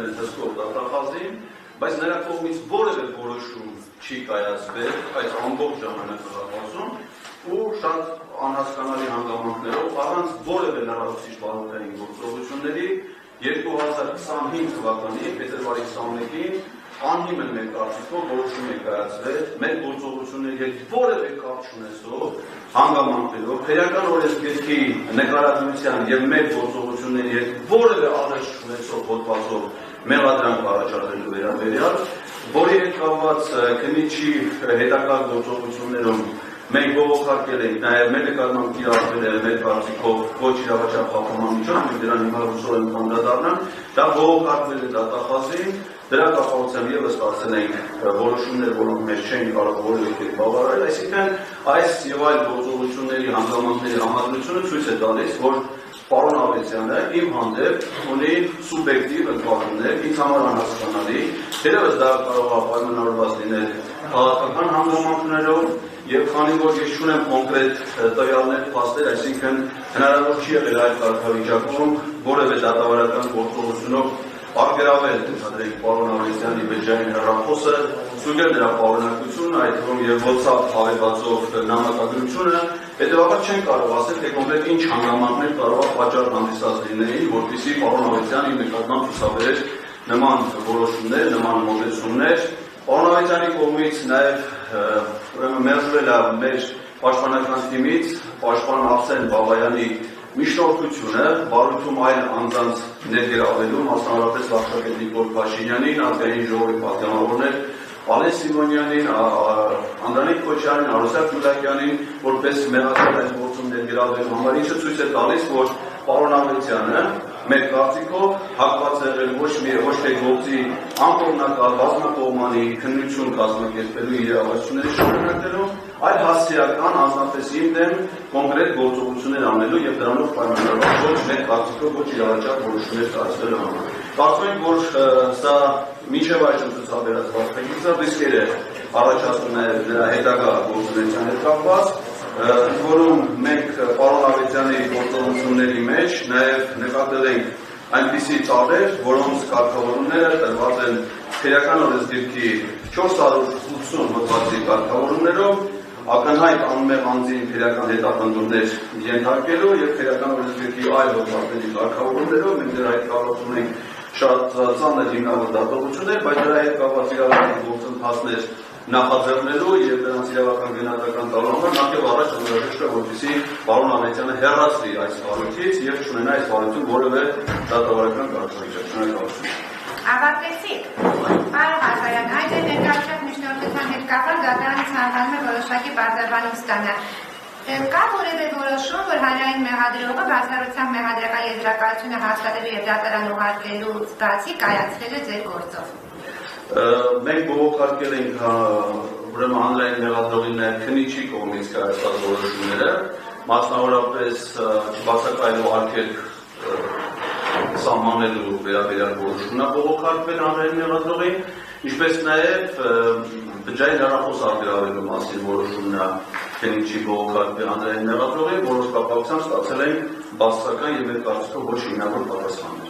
կայացվել են հսկող դատախազին, բայց նրա կողմից որևէ որոշում չի կայացվել այս ամբողջ ժամանակահատվածում ու շատ անհասկանալի հանգամանքներով առանց որևէ լրացուցիչ բարոյական գործողությունների 2025 թվականի փետրվարի 21-ին անհիմն մեր կարծիքով որոշում է կայացվել մեր գործողությունների հետ որևէ կապ չունեցող հանգամանքներով, քրեական օրենսգիրքի նկարագրության եւ մեր գործողությունների հետ որևէ ալերտ չունեցող հոդվածով մեղադրանք առաջադրելու վերաբերյալ, որի հետ կապված քննիչի հետագա գործողություններում մենք բողոքարկել ենք նաև մեր նկատմամբ կիրառվել է մեր կարծիքով ոչ իրավաչափ խախտման միջոց, մենք դրան հիմա հուսով ենք անդրադառնալ, դա բողոքարկվել է դատախազին, դրա կապակցությամբ ևս ստացել ենք որոշումներ, որոնք մեզ չեն կարող որևէ կերպ բավարարել, այսինքն այս եւ այլ գործողությունների հանգամանքների համադրությունը ցույց է տալիս, որ պարոն Ավետյանը իմ հանդեպ ունի սուբյեկտիվ ընկալումներ, ինձ համար անհասկանալի, թերևս դա կարող է պայմանավորված լինել քաղաքական հանգամանքներով եւ քանի որ ես չունեմ կոնկրետ տվյալներ, փաստեր, այսինքն հնարավոր չի եղել այլ կարգավիճակում որևէ դատավարական գործողությունով արգելվել ընդհանրենք պարոն Ավետյանի բջջային հեռախոսը, ցույցել նրա պարունակությունը, այդ թվում եւ WhatsApp հավելվածով նամակագրությունը, հետեւաբար չեն կարող ասել, թե կոնկրետ ինչ հանգամանքներ կարող է պատճառ հանդիսած լինեին, որպեսզի պարոն Ավետյանի նկատմամբ ցուցաբերեր նման որոշումներ, նման մոտեցումներ։ Պարոն Ավետյանի կողմից նաև մերժվել է մեր պաշտպանական թիմից պաշտպան افسեն Բաբայանի միջնորդությունը բարույթում այլ անձանց ներգրավելու, մասնավորապես վարչապետ Նիկոլ Փաշինյանին, ազգային ժողովի պատգամավորներ Ալեն Սիմոնյանին, Անդրանիկ Քոչարյանին, Արուսակ Գյուլակյանին, որպես մեղադար այս գործում ներգրավելու համար, ինչը ցույց է տալիս, որ պարոն Ավետյանը մեր կարծիքով հակված է եղել ոչ թե գործի անկողմնակալ բազմակողմանի քննություն կազմակերպելու իրավասությունների շարունակելու, այլ հասցեական անձնապես իմ դեմ կոնկրետ գործողություններ անելու եւ դրանով պայմանավորված ոչ մեր կարծիքով ոչ իրավաչափ որոշումներ կայացնելու համար։ Կարծում եմ, որ սա մինչև այժմ ցուցաբերած վարքագիծը ռիսկեր է առաջացնում նաև նրա հետագա գործունեության հետ կապված, որում մենք պարոն Ավետյանի գործողությունների մեջ նաև նկատել ենք այնպիսի ծավեր, որոնց կարգավորումները տրված են քրեական օրենսգիրքի 480 հոդվածի կարգավորումներով, ակնհայտ անմեղ անձին քրեական հետապնդումներ ենթարկելու եւ քրեական օրենսգիրքի այլ հոդվածների կարգավորումներով մենք դրա հետ կապված ունենք շատ ծանր հիմնավոր դատողություններ, բայց դրա հետ կապված իրավական գործընթացներ նախաձեռնելու եւ դրանց իրավական գնահատական տալու համար նախ եւ առաջ անհրաժեշտ է որպեսզի պարոն Ավետյանը հեռացվի այս վարույթից եւ չունենա այս վարույթում որևէ դատավարական կարգավիճակ։ Շնորհակալություն։ Ավարտեցիք։ Պարոն Ղազարյան, այդ ներկայացած միջնորդության հետ կապված դատարանը ցանկանում է որոշակի բարձրաբանում ստանալ։ Կա որևէ որոշում, որ հանրային մեղադրողը բացառությամբ մեղադրական եզրակացությունը հաստատելու եւ դատարան ուղարկելուց բացի կայացրել է ձեր գործով։ Մենք բողոքարկել ենք ուրեմն հանրային մեղադրողի նաև քննիչի կողմից կայացված որոշումները, մասնավորապես չբացակայելու արգելք սահմանելու վերաբերյալ որոշումն է բողոքարկվել հանրային մեղադրողին, ինչպես նաև բջջային հեռախոս արգելավելու մասին որոշումն է քննիչի բողոքարկվել հանրային մեղադրողին, որոնց կապակցությամբ ստացել ենք բացասական եւ մեր կարծիքով ոչ հիմնավոր պատասխաններ։